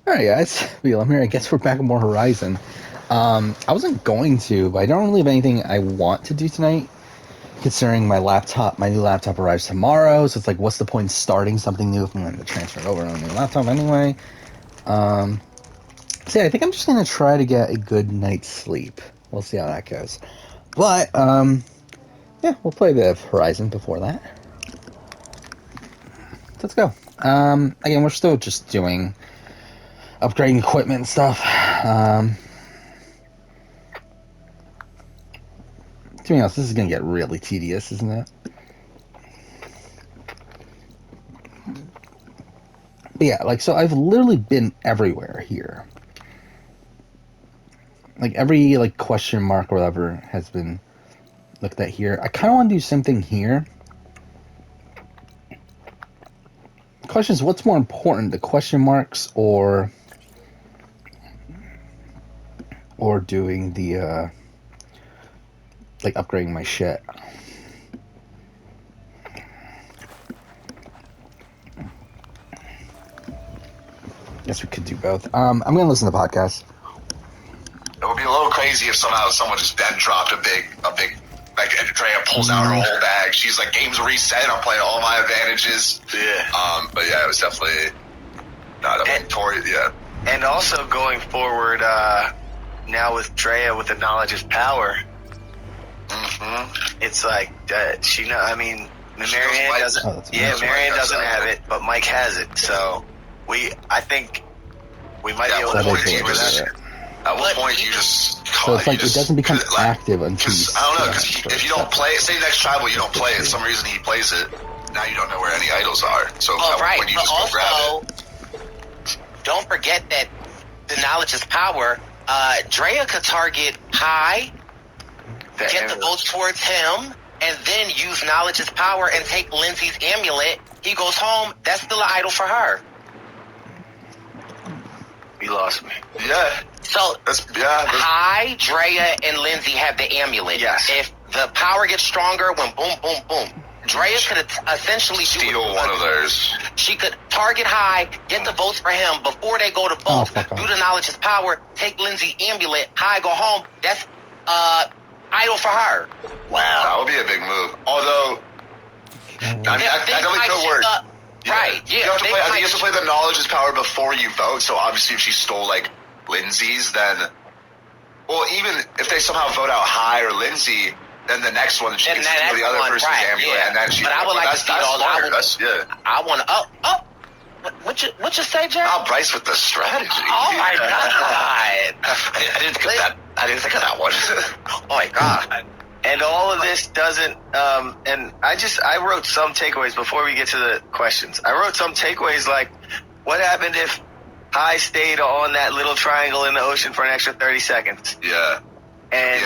All right, guys. I'm here. I guess we're back with more Horizon. I wasn't going to, but I don't really have anything I want to do tonight. Considering my new laptop arrives tomorrow, so it's like, what's the point in starting something new if I'm going to transfer it over on a new laptop anyway? So yeah, I think I'm just going to try to get a good night's sleep. We'll see how that goes. But yeah, we'll play a bit of Horizon before that. Let's go. Again, we're still just doing upgrading equipment and stuff. To be honest, this is going to get really tedious, isn't it? But yeah, like, so I've literally been everywhere here. Like, every, like, question mark or whatever has been looked at here. I kind of want to do the same thing here. The question is, what's more important, the question marks or doing the, like, upgrading my shit? Guess we could do both. I'm gonna listen to the podcast. It would be a little crazy if somehow someone just then dropped a big, like Andrea pulls out her whole bag. She's like, game's reset. I'm playing all my advantages. Yeah. But yeah, it was definitely not a victorious. Yeah. And also going forward, now with Drea with the knowledge is power. Mm-hmm. It's like I mean, Marianne doesn't. Marianne doesn't have it, but Mike has it. So I think we might be able to point figure that. At what point you just... So it's like it doesn't become active until you... I don't know, because if you don't play it, say next tribal you don't play it, for some reason he plays it, now you don't know where any idols are. So when you just go grab it. Don't forget that the knowledge is power. Drea could target High, get the votes towards him, and then use knowledge is power and take Lindsay's amulet. He goes home, that's still an idol for her. You lost me. Yeah. So, High, Drea, and Lindsay have the amulet. Yes. If the power gets stronger, when boom, boom, boom, Drea could essentially steal one of theirs. She could target High, get the votes for him before they go to vote, do the knowledge is power, take Lindsay's amulet, High go home. That's idol for her. Wow. That would be a big move. Although, I mean, that definitely could work. Right, yeah. I think you have to play the knowledge is power before you vote, so obviously if she stole, like, Lindsay's, then... Well, even if they somehow vote out High or Lindsay, then the next one, she can steal the other person's amulet, and then she... But I would like to see all I want to... What you say, Jack? I'll Bryce with the strategy. Oh, my God. I didn't think of that one. Oh, my God. And all of this doesn't, and I wrote some takeaways before we get to the questions. I wrote some takeaways like, what happened if High stayed on that little triangle in the ocean for an extra 30 seconds? Yeah. And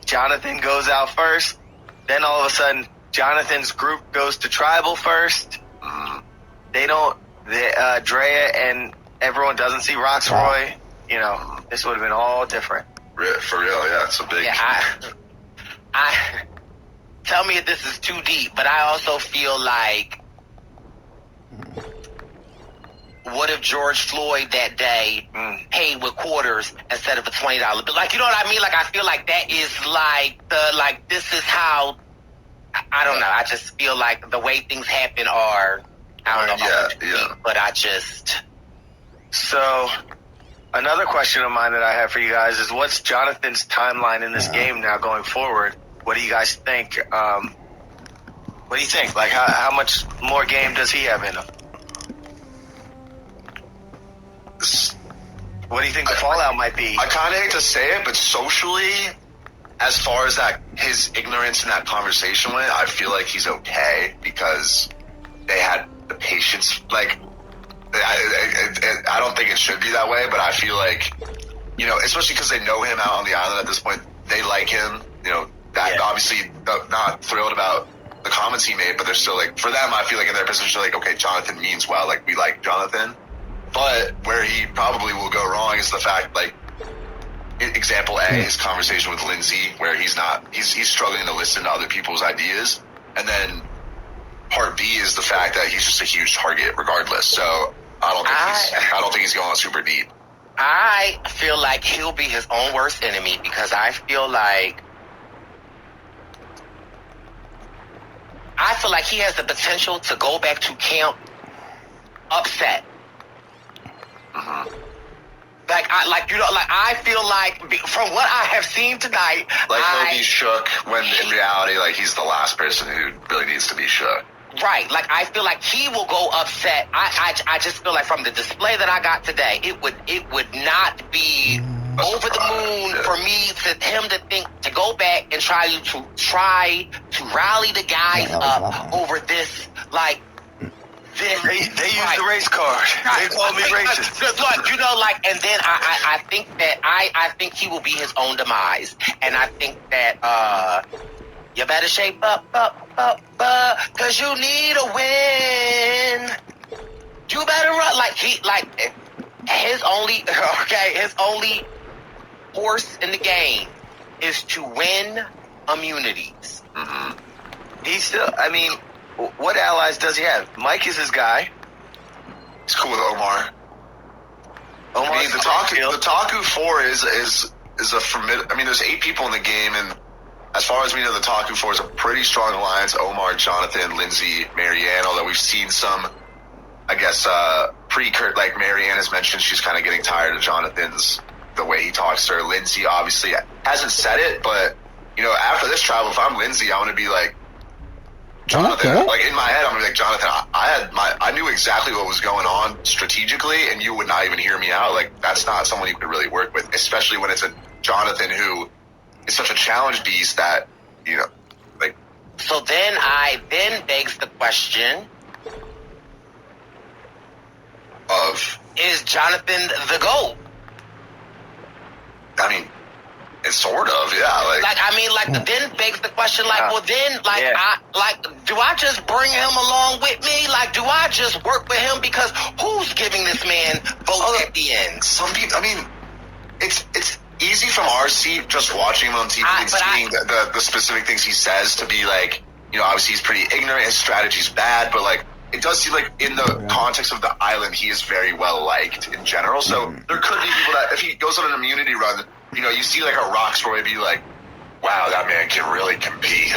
Jonathan goes out first. Then all of a sudden, Jonathan's group goes to tribal first. Drea and everyone doesn't see Roxroy. You know, this would have been all different. For real, yeah, it's a big... Yeah, I tell me if this is too deep, but I also feel like, what if George Floyd that day paid with quarters instead of a $20 bill? Like, you know what I mean? Like, I feel like that is like this is how, I don't know. I just feel like the way things happen are, I don't know. But I just... So... Another question of mine that I have for you guys is, what's Jonathan's timeline in this game now going forward? What do you guys think? What do you think? Like, how much more game does he have in him? What do you think the fallout might be? I kind of hate to say it, but socially, as far as that his ignorance in that conversation went, I feel like he's okay because they had the patience, like... I don't think it should be that way, but I feel like, you know, especially because they know him out on the island at this point, they like him, you know, obviously not thrilled about the comments he made, but they're still like, for them, I feel like in their position, like, okay, Jonathan means well, like, we like Jonathan, but where he probably will go wrong is the fact, like, example A, his conversation with Lindsay, where he's struggling to listen to other people's ideas, and then part B is the fact that he's just a huge target regardless, so I I don't think he's going super deep. I feel like he'll be his own worst enemy because I feel like he has the potential to go back to camp upset. Mm-hmm. I feel like from what I have seen tonight, he'll be shook when in reality, like he's the last person who really needs to be shook. Right, like I feel like he will go upset. I just feel like from the display that I got today, it would not be over the moon for me him to think to go back and try to rally the guys up over this like. They use the race card. They call me racist. Look, and then I think that I think he will be his own demise, and I think that you better shape up, cause you need a win. You better run his only horse in the game is to win immunities. Mm-hmm. He's still. I mean. What allies does he have? Mike is his guy. He's cool with Omar. I mean, the Taku 4 is a formidable. I mean, there's 8 people in the game, and as far as we know, the Taku 4 is a pretty strong alliance. Omar, Jonathan, Lindsay, Marianne. Although we've seen some, I guess, like Marianne has mentioned, she's kind of getting tired of Jonathan's the way he talks to her. Lindsay obviously hasn't said it, but after this travel, if I'm Lindsay, I'm gonna be like. Jonathan, like in my head, I'm gonna be like, Jonathan, I knew exactly what was going on strategically, and you would not even hear me out. Like, that's not someone you could really work with, especially when it's a Jonathan who is such a challenge beast that, like. So then begs the question of, is Jonathan the GOAT? I mean, it's sort of, yeah. Then begs the question, do I just bring him along with me? Like, do I just work with him? Because who's giving this man votes at the end? Some people, I mean, it's easy from our seat just watching him on TV and seeing the specific things he says to be like, obviously he's pretty ignorant, his strategy's bad, but like, it does seem like in the context of the island, he is very well liked in general. So there could be people that if he goes on an immunity run, you see like a Roxroy be like, wow, that man can really compete.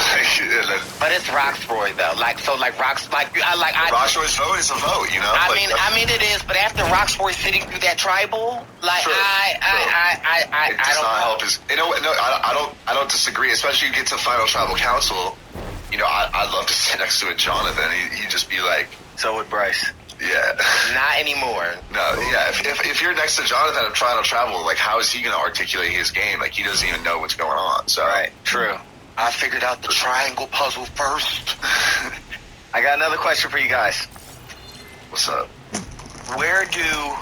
But it's Roxroy though. Roxroy's vote is a vote, I mean it is, but after Roxroy sitting through that tribal, it does not help his. I don't disagree. Especially you get to final tribal council. I'd love to sit next to a Jonathan. He'd just be like, so would Bryce. Yeah. Not anymore. No, yeah. If you're next to Jonathan at Final Travel, like, how is he going to articulate his game? Like, he doesn't even know what's going on. So, right. True. I figured out the triangle puzzle first. I got another question for you guys. What's up? Where do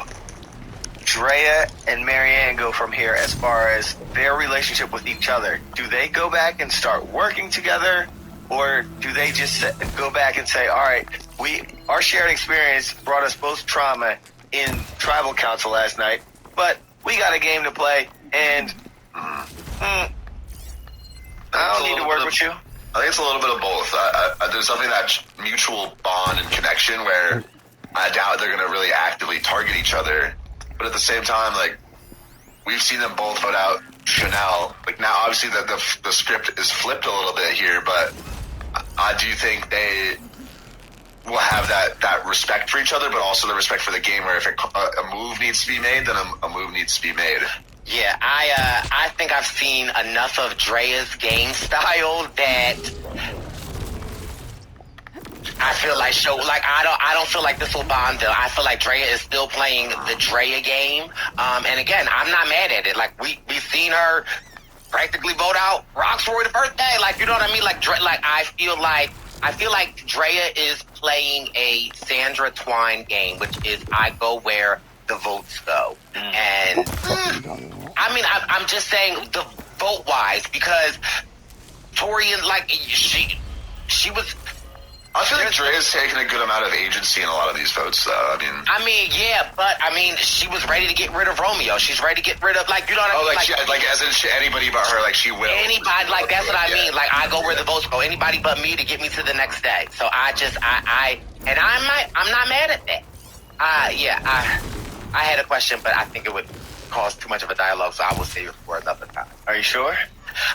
Drea and Marianne go from here as far as their relationship with each other? Do they go back and start working together? Or do they just go back and say, all right, our shared experience brought us both trauma in tribal council last night, but we got a game to play, and I don't need to work with you. I think it's a little bit of both. There's something that mutual bond and connection where I doubt they're going to really actively target each other. But at the same time, like, we've seen them both vote out Chanel. Like, now, obviously, the script is flipped a little bit here, but I do think they will have that respect for each other, but also the respect for the game, where if a move needs to be made, then a move needs to be made. Yeah, I think I've seen enough of Drea's game style that I feel like I don't feel like this will bond them. I feel like Drea is still playing the Drea game. And again, I'm not mad at it. Like we've seen her practically vote out Roxroy the first day. Like, you know what I mean? I feel like Drea is playing a Sandra Twine game, which is I go where the votes go. And I mean, I'm just saying the vote wise, because Torian, like, she was. I feel like Drea's taken a good amount of agency in a lot of these votes, though. I mean, yeah, but she was ready to get rid of Romeo. She's ready to get rid of, like, you know what I mean? As in anybody but her, like, she will. Anybody, like, that's what I mean. Like, I go where the votes go. Anybody but me to get me to the next day. So I'm not mad at that. I had a question, but I think it would cause too much of a dialogue, so I will save it for another time. Are you sure?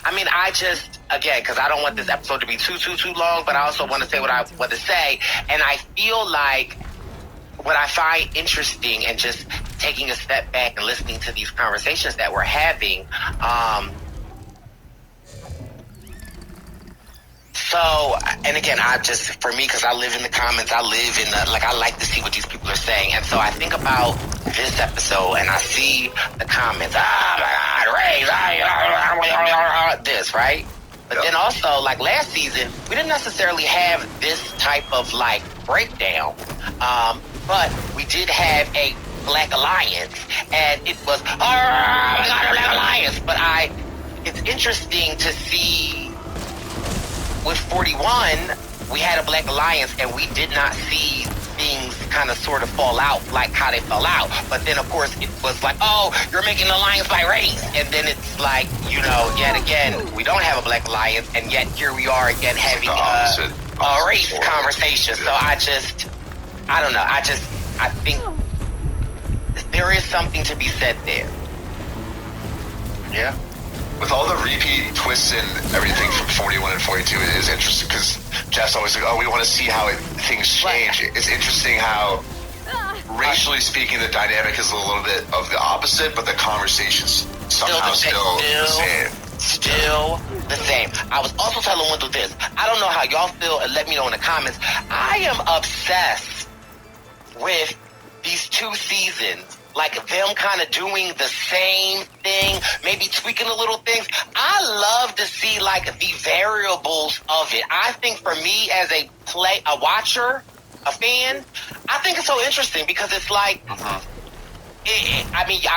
I mean, I just, again, because I don't want this episode to be too long, but I also want to say what I want to say, and I feel like what I find interesting and just taking a step back and listening to these conversations that we're having, so, and again, for me, because I live in the comments, I like to see what these people are saying. And so I think about this episode and I see the comments, this, right? But then also, like last season, we didn't necessarily have this type of like breakdown. But we did have a Black Alliance, and it was, we got a Black Alliance. But it's interesting to see. With 41, we had a Black Alliance, and we did not see things kind of sort of fall out like how they fell out. But then, of course, it was like, oh, you're making an alliance by race. And then it's like, yet again, we don't have a Black Alliance, and yet here we are again having a race conversation. So I don't know. I think there is something to be said there. Yeah. With all the repeat twists and everything from 41 and 42, it is interesting because Jeff's always like, we want to see how things change. It's interesting how, racially speaking, the dynamic is a little bit of the opposite, but the conversation's somehow still the same. Still the same. I was also telling Wendell this. I don't know how y'all feel, and let me know in the comments. I am obsessed with these 2 seasons. Like them kind of doing the same thing, maybe tweaking a little things. I love to see like the variables of it. I think for me as a watcher, a fan, I think it's so interesting because it's like, I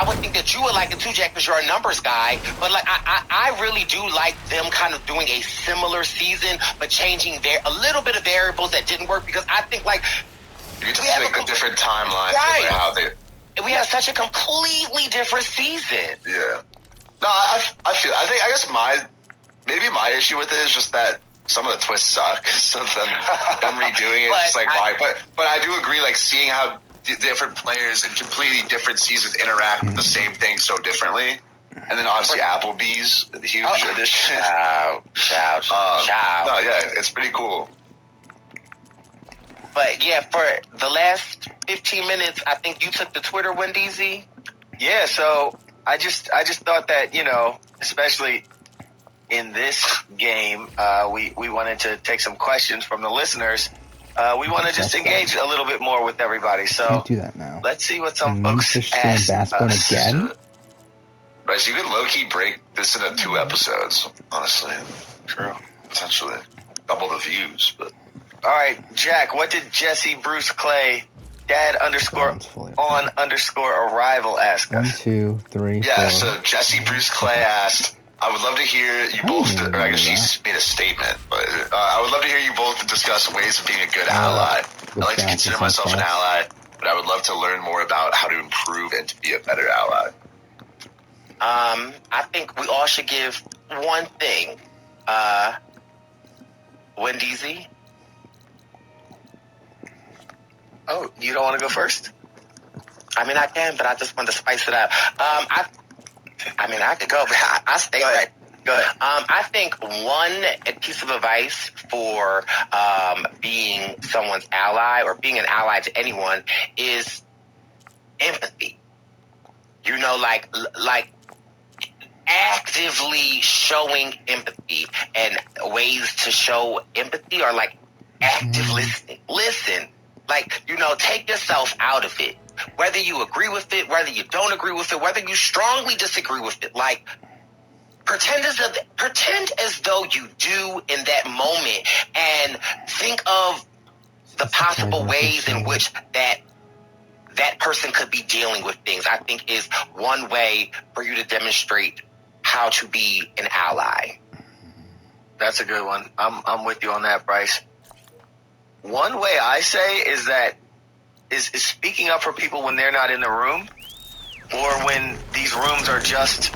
would think that you would like it too, Jack, because you're a numbers guy. But like, I really do like them kind of doing a similar season, but changing a little bit of variables that didn't work because I think like you get to think a different timeline, right? How they. We have such a completely different season. Yeah. No, I guess my issue with it is just that some of the twists suck. So them redoing it, just like why? But I do agree, like seeing how different players in completely different seasons interact with the same thing so differently. And then obviously Applebee's, the huge addition. Ciao. No, yeah, it's pretty cool. But yeah, for the last 15 minutes, I think you took the Twitter, Wendy. Yeah, so I just thought that, especially in this game, we wanted to take some questions from the listeners. We want to just engage a little bit more with everybody. So Can't do that now. Let's see what some folks asked us. Again? Right, so you could low-key break this into 2 episodes, honestly. True. Essentially. Double the views, but... All right, Jack, what did Jesse Bruce Clay, dad_on_arrival ask us? 1, 2, 3, Yeah, 4. so Jesse Bruce Clay asked, I would love to hear you both, or I guess she made a statement, but I would love to hear you both discuss ways of being a good ally. I like to consider myself an ally, but I would love to learn more about how to improve and to be a better ally. I think we all should give one thing. Wendy Z. Oh, you don't want to go first? I mean, I can, but I just want to spice it up. I could go, but I'll stay right. Go ahead. I think one piece of advice for being someone's ally or being an ally to anyone is empathy. Like actively showing empathy, and ways to show empathy are like active listening. Listen. Like, take yourself out of it. Whether you agree with it, whether you don't agree with it, whether you strongly disagree with it. Like, pretend as though you do in that moment, and think of the possible ways in which that person could be dealing with things. I think is one way for you to demonstrate how to be an ally. That's a good one. I'm with you on that, Bryce. One way I say is speaking up for people when they're not in the room, or when these rooms are just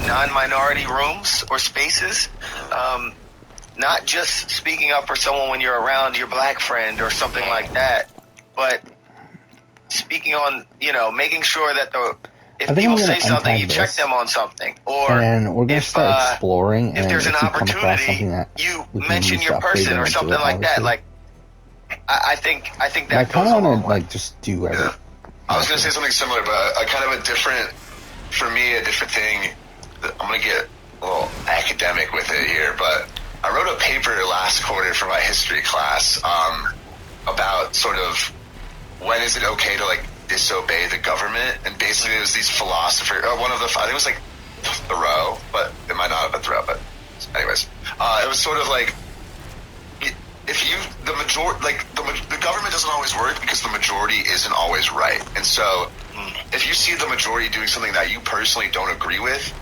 non-minority rooms or spaces. Not just speaking up for someone when you're around your black friend or something like that, but speaking on, making sure that if I think people I'm say gonna something, untag you check this. them on something, or And we're gonna if start exploring. if And there's an you come across opportunity, something that you we can mention your start person fading or into something it, like that. obviously. Like, I think But I that kind goes a of long want to way. like just do everything. Yeah. I was gonna say something similar, but I kind of a different thing. I'm gonna get a little academic with it here, but I wrote a paper last quarter for my history class about sort of when is it okay to like disobey the government, and basically it was these philosophers. One of the, I think it was like Thoreau, but it might not have been Thoreau. But anyways, it was sort of like, if you, the government doesn't always work because the majority isn't always right. And so if you see the majority doing something that you personally don't agree with,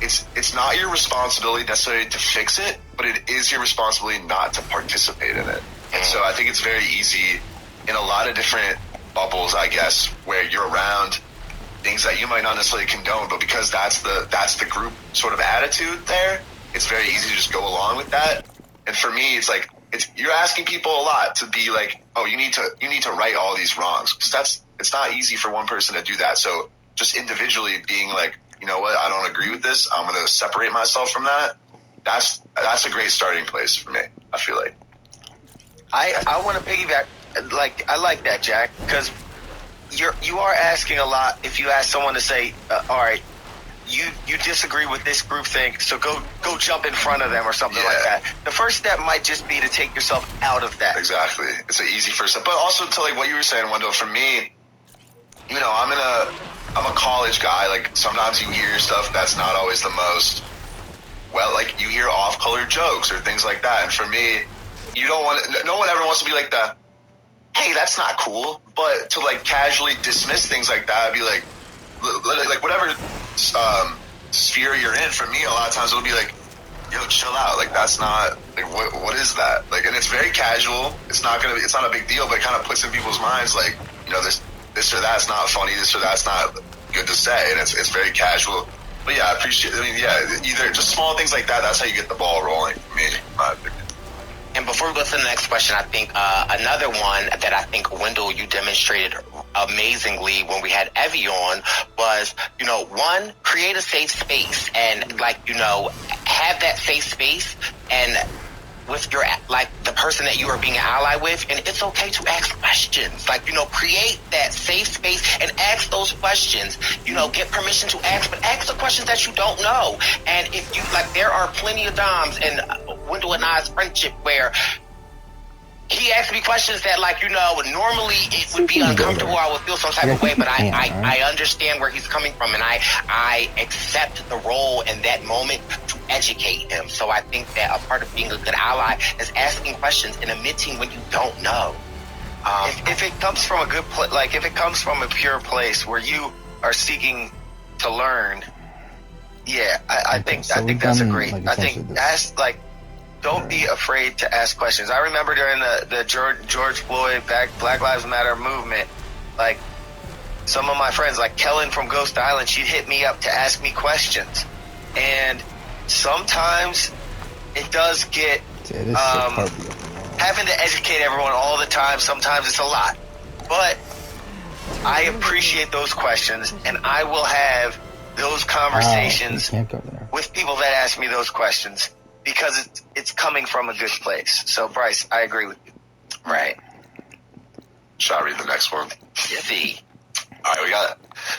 it's not your responsibility necessarily to fix it, but it is your responsibility not to participate in it. And so I think it's very easy in a lot of different bubbles, I guess, where you're around things that you might not necessarily condone, but because that's the group sort of attitude there, it's very easy to just go along with that. And for me, it's like, you're asking people a lot to be like, oh, you need to right all these wrongs, because it's not easy for one person to do that. So just individually being like, you know what, I don't agree with this, I'm going to separate myself from that. That's a great starting place for me, I feel like. I want to piggyback. Like, I like that, Jack, because you are asking a lot. If you ask someone to say, all right, you disagree with this group thing, so go jump in front of them or something like that. The first step might just be to take yourself out of that. Exactly. It's an easy first step. But also to like what you were saying, Wendell, for me, I'm a college guy. Like, sometimes you hear stuff that's not always the most, well, like you hear off-color jokes or things like that. And for me, no one ever wants to be like the, hey, that's not cool. But to like casually dismiss things like that, I'd be like whatever sphere you're in, for me, a lot of times it'll be like, yo, chill out. Like, that's not, like, what is that? Like, and it's very casual. It's not a big deal, but it kind of puts in people's minds, like, this or that's not funny, this or that's not good to say, and it's very casual. But yeah, either just small things like that, that's how you get the ball rolling for me, in my opinion. And before we go to the next question, I think another one that I think, Wendell, you demonstrated amazingly when we had Evie on was, one, create a safe space and have that safe space and with your, like, the person that you are being an ally with, and it's okay to ask questions. Like, create that safe space and ask those questions. Get permission to ask, but ask the questions that you don't know. And if you, like, there are plenty of times in Wendell and I's friendship where he asked me questions that, like, normally it would be uncomfortable. I would feel some type of way, but I understand where he's coming from, and I accept the role in that moment to educate him. So I think that a part of being a good ally is asking questions and admitting when you don't know. If it comes from a good place, like if it comes from a pure place where you are seeking to learn, I think that's a great. I think don't be afraid to ask questions. I remember during the George Floyd Black Lives Matter movement, like, some of my friends, like Kellen from Ghost Island, she'd hit me up to ask me questions. And sometimes it does get, having to educate everyone all the time, sometimes it's a lot. But I appreciate those questions, and I will have those conversations with people that ask me those questions, because it's coming from a good place. So, Bryce, I agree with you. Right. Shall I read the next one? See. All right, we got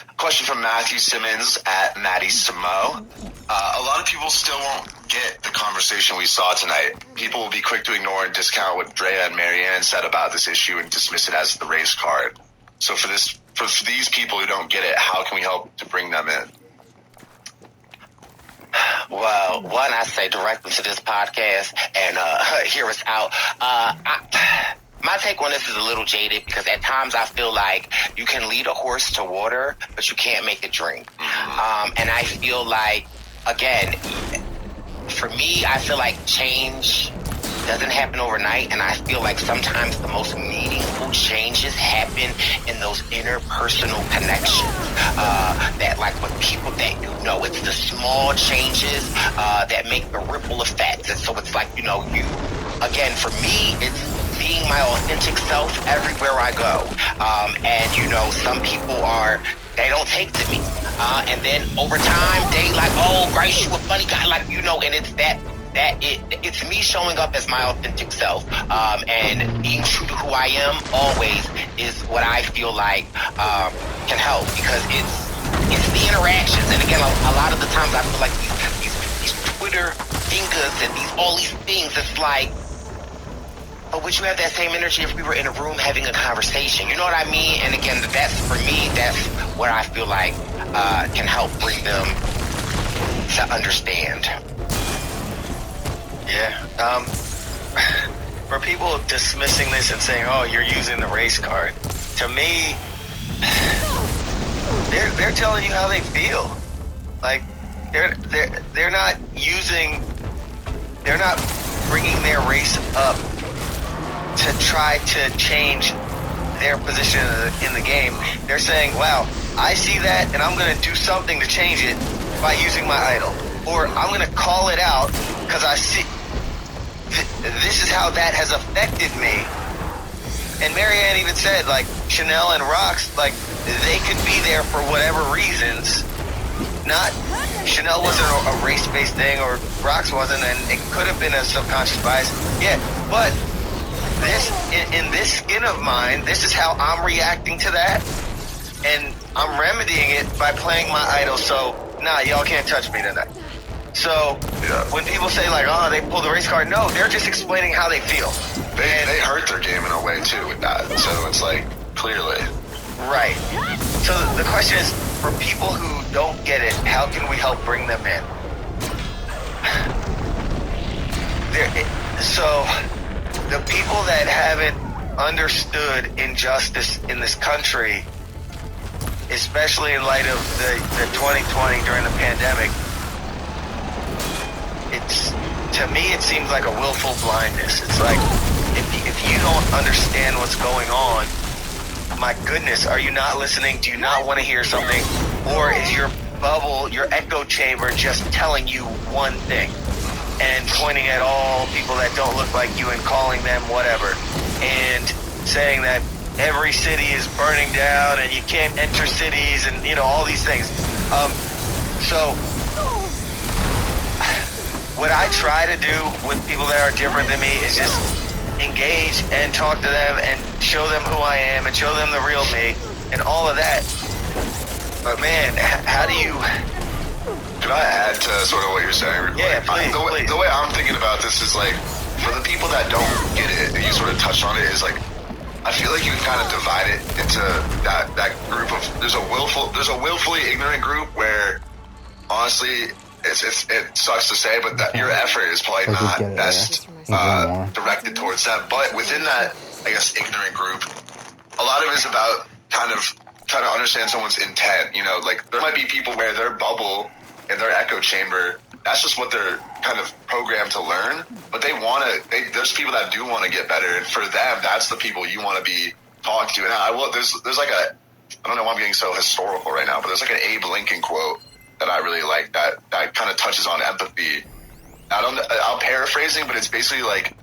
a question from Matthew Simmons at Matty Samo. A lot of people still won't get the conversation we saw tonight. People will be quick to ignore and discount what Drea and Marianne said about this issue and dismiss it as the race card. So for these people who don't get it, how can we help to bring them in? Well, one, I say direct them to this podcast and hear us out. My take on this is a little jaded, because at times I feel like you can lead a horse to water, but you can't make it drink. And I feel like, again, for me, I feel like change doesn't happen overnight, and I feel like sometimes the most meaningful changes happen in those interpersonal connections. That, like, with people that it's the small changes that make the ripple effect. And so it's like, again, for me, it's being my authentic self everywhere I go. And you know, some people they don't take to me. And then over time, they like, oh, Bryce, you a funny guy, like, you know, and it's it's me showing up as my authentic self, and being true to who I am always is what I feel like can help, because it's the interactions. And again, a lot of the times I feel like these Twitter fingers and all these things, it's like, but would you have that same energy if we were in a room having a conversation? You know what I mean? And again, that's what I feel like can help bring them to understand. Yeah. For people dismissing this and saying, "Oh, you're using the race card," to me, they're telling you how they feel. Like they're not bringing their race up to try to change their position in the game. They're saying, "Wow, I see that, and I'm going to do something to change it by using my idol, or I'm going to call it out because I see." This is how that has affected me. And Marianne even said, like, Chanel and Rox, like, they could be there for whatever reasons. Chanel wasn't a race-based thing, or Rox wasn't, and it could have been a subconscious bias. Yeah, but in this skin of mine, this is how I'm reacting to that, and I'm remedying it by playing my idol. So, nah, y'all can't touch me tonight. So, when people say, like, oh, they pulled the race card, no, they're just explaining how they feel. They hurt their game in a way, too, with that. So it's like, clearly. Right. So the question is, for people who don't get it, how can we help bring them in? So, the people that haven't understood injustice in this country, especially in light of the 2020 during the pandemic, to me, it seems like a willful blindness. It's like, if you don't understand what's going on, my goodness, are you not listening? Do you not want to hear something? Or is your bubble, your echo chamber, just telling you one thing and pointing at all people that don't look like you and calling them whatever, and saying that every city is burning down and you can't enter cities, and, you know, all these things. So what I try to do with people that are different than me is just engage and talk to them and show them who I am and show them the real me and all of that. But man, how do you... Can I add to sort of what you're saying? Yeah, please, please. The way I'm thinking about this is, like, for the people that don't get it, and you sort of touched on it, is like, I feel like you can kind of divide it into that group of... There's a willfully ignorant group where, honestly... It sucks to say, but that your effort is probably not best directed towards that. But within that, I guess, ignorant group, a lot of it is about kind of trying to understand someone's intent. You know, like, there might be people where their bubble and their echo chamber, that's just what they're kind of programmed to learn. But there's people that do want to get better, and for them, that's the people you want to be talking to. And there's like I don't know why I'm getting so historical right now, but there's like an Abe Lincoln quote that I really like that kind of touches on empathy. I'm paraphrasing, but it's basically like,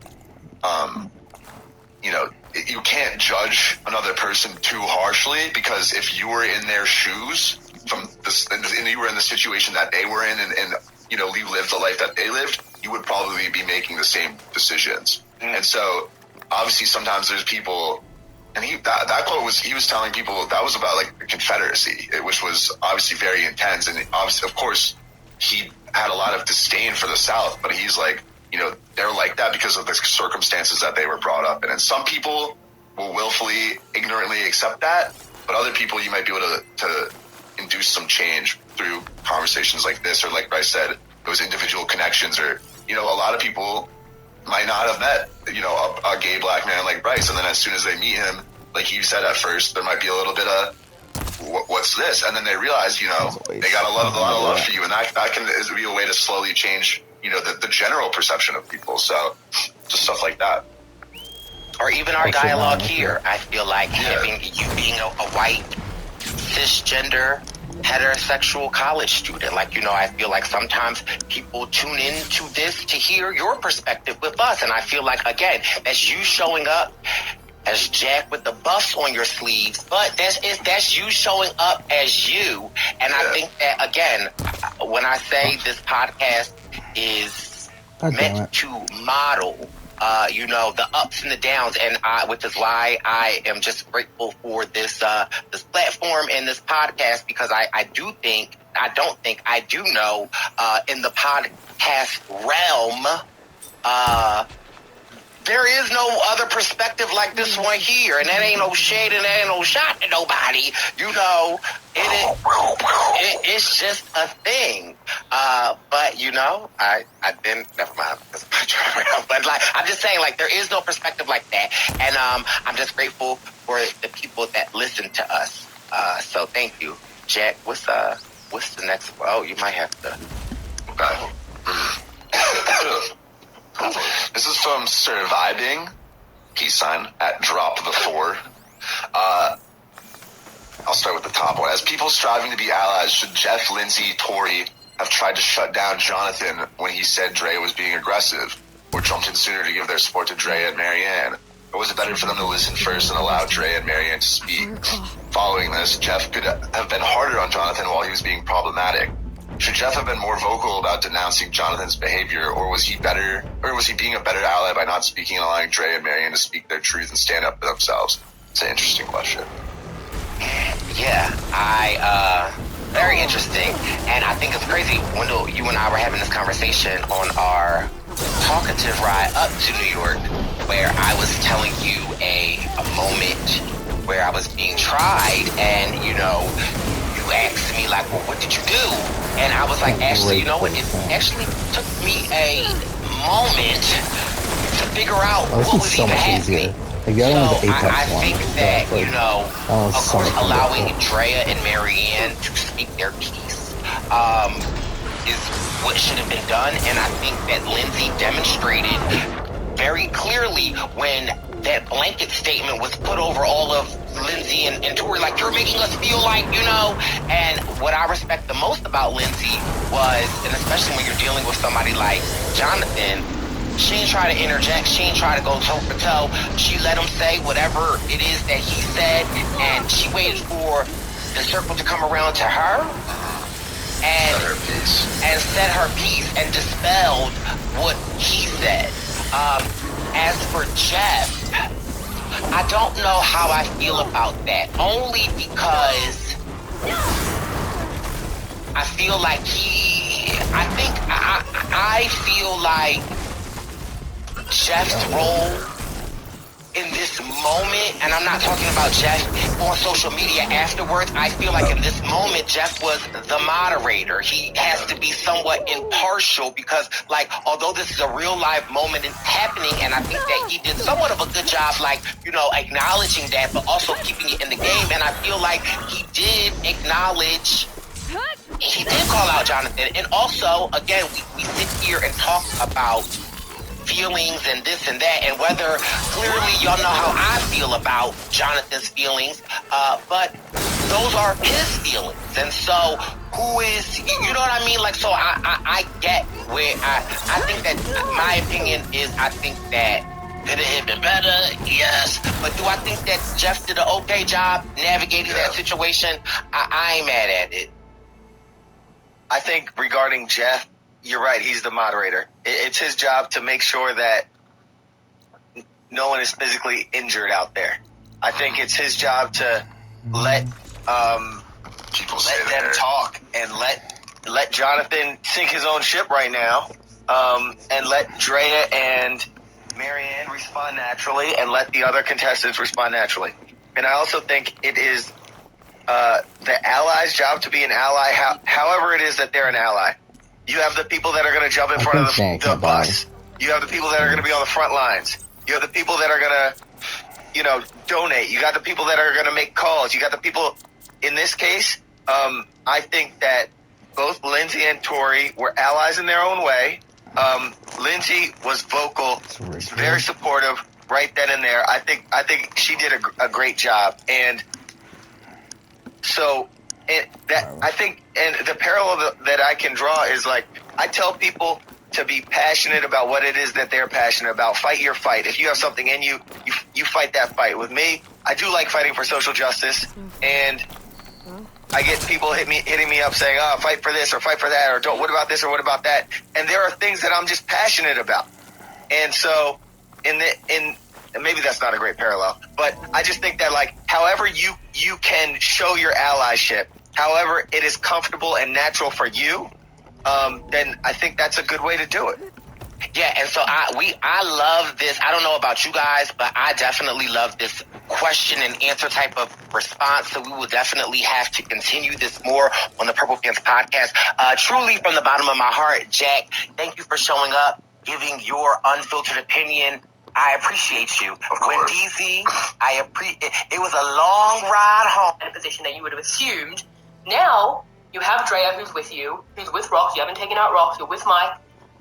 you know, you can't judge another person too harshly, because if you were in their shoes and you were in the situation that they were in, and you know, you lived the life that they lived, you would probably be making the same decisions. And so obviously sometimes there's people, and that quote he was telling people that was about, like, the Confederacy, which was obviously very intense. And obviously, of course, he had a lot of disdain for the South, but he's like, you know, they're like that because of the circumstances that they were brought up in. And some people will willfully, ignorantly accept that, but other people you might be able to induce some change through conversations like this, or, like I said, those individual connections. Or, you know, a lot of people might not have met, you know, a gay black man like Bryce, and then as soon as they meet him, like you said, at first there might be a little bit of what's this, and then they realize, you know, they got a lot of love for you, and that can be a way to slowly change, you know, the general perception of people. So just stuff like that. Or even our dialogue here, I feel like having you being a white cisgender heterosexual college student. Like, I feel like sometimes people tune into this to hear your perspective with us. And I feel like, again, that's you showing up as Jack with the buffs on your sleeves, but that's you showing up as you. And I think that, again, when I say this podcast is meant to model, the ups and the downs, and which is why I am just grateful for this platform and this podcast, because I do know in the podcast realm, there is no other perspective like this one here, and that ain't no shade and that ain't no shot to nobody. It's just a thing. But I've been, never mind. But I'm just saying, there is no perspective like that, and I'm just grateful for the people that listen to us. So thank you, Jack. What's the next one? Oh, you might have to. This is from Surviving, peace sign, at Drop the 4. I'll start with the top one. As people striving to be allies, should Jeff, Lindsay, Tori have tried to shut down Jonathan when he said Drea was being aggressive, or jumped in sooner to give their support to Drea and Marianne? Or was it better for them to listen first and allow Drea and Marianne to speak? Following this, Jeff could have been harder on Jonathan while he was being problematic. Should Jeff have been more vocal about denouncing Jonathan's behavior, or was he being a better ally by not speaking and allowing Drea and Marianne to speak their truth and stand up for themselves? It's an interesting question. Yeah, very interesting. And I think it's crazy, Wendell, you and I were having this conversation on our talkative ride up to New York, where I was telling you a moment where I was being tried, and you asked me well, what did you do? And I was like, actually, you know what? It actually took me a moment to figure out what was even happening. So I think that, of course, allowing Drea and Marianne to speak their piece is what should have been done. And I think that Lindsay demonstrated very clearly when that blanket statement was put over all of Lindsay and Tori, you're making us feel like, and what I respect the most about Lindsay was, and especially when you're dealing with somebody like Jonathan, she didn't try to interject, she didn't try to go toe for toe, she let him say whatever it is that he said, and she waited for the circle to come around to her, and said her piece and dispelled what he said. As for Jeff, I don't know how I feel about that, only because I feel like I feel like Jeff's role in this moment, and I'm not talking about Jeff on social media afterwards, I feel like in this moment, Jeff was the moderator. He has to be somewhat impartial because, although this is a real live moment and happening, and I think that he did somewhat of a good job, acknowledging that, but also keeping it in the game, and I feel like he did acknowledge, he did call out Jonathan, and also, again, we sit here and talk about feelings and this and that, and whether clearly y'all know how I feel about Jonathan's feelings, but those are his feelings, and so who is, you know what I mean? So I get where I think that my opinion is, I think that could it have been better? Yes, but do I think that Jeff did an okay job navigating that situation? I ain't mad at it. I think regarding Jeff, you're right. He's the moderator. It's his job to make sure that no one is physically injured out there. I think it's his job to let them talk and let Jonathan sink his own ship right now, and let Drea and Marianne respond naturally, and let the other contestants respond naturally. And I also think it is the ally's job to be an ally, however it is that they're an ally. You have the people that are going to jump in front of the bus. You have the people that are going to be on the front lines. You have the people that are going to, donate. You got the people that are going to make calls. You got the people, in this case, I think that both Lindsay and Tori were allies in their own way. Lindsay was vocal, very supportive right then and there. I think she did a great job. And so And I think, and the parallel that I can draw is like, I tell people to be passionate about what it is that they're passionate about. Fight your fight. If you have something in you, you fight that fight. With me, I do like fighting for social justice, and I get people hitting me up saying, "Oh, fight for this or fight for that," or "Don't. What about this or what about that?" And there are things that I'm just passionate about, and so and maybe that's not a great parallel, but I just think that like, however you can show your allyship, however it is comfortable and natural for you, then I think that's a good way to do it. Yeah, and so I love this. I don't know about you guys, but I definitely love this question and answer type of response. So we will definitely have to continue this more on the Purple Pants podcast. Truly, from the bottom of my heart, Jack, thank you for showing up, giving your unfiltered opinion. I appreciate you. When DC, it was a long ride home. In a position that you would have assumed. Now you have Drea, who's with you, who's with Rox. You haven't taken out Rox. You're with Mike.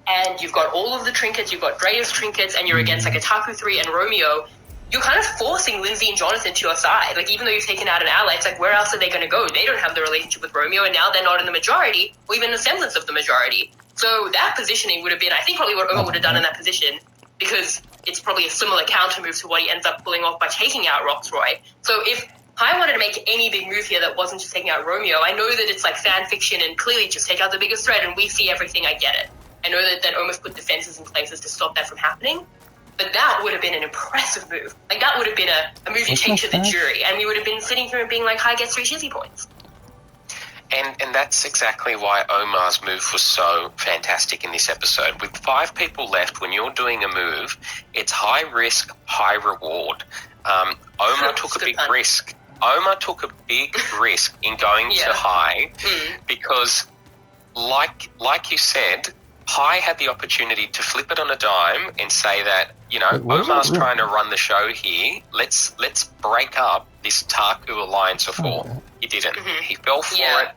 And you've got all of the trinkets, you've got Drea's trinkets, and you're against like Ataku 3 and Romeo. You're kind of forcing Lindsay and Jonathan to your side. Like, even though you've taken out an ally, it's like, where else are they going to go? They don't have the relationship with Romeo, and now they're not in the majority, or even a semblance of the majority. So that positioning would have been, I think, probably what Omar would have done in that position, because it's probably a similar counter move to what he ends up pulling off by taking out Roxroy. So if I wanted to make any big move here that wasn't just taking out Romeo, I know that it's like fan fiction and clearly just take out the biggest threat and we see everything, I get it. I know that almost put defenses in places to stop that from happening, but that would have been an impressive move. Like, that would have been a move you take to the jury, and we would have been sitting here and being like, Hai gets 3 shizzy points. And that's exactly why Omar's move was so fantastic in this episode. With 5 people left, when you're doing a move, it's high risk, high reward. Omar took a big risk. Omar took a big risk in going to Hai because, like you said, Hai had the opportunity to flip it on a dime and say that, you know, Omar's trying to run the show here. Let's break up this Taku alliance of 4. He didn't. He fell for it.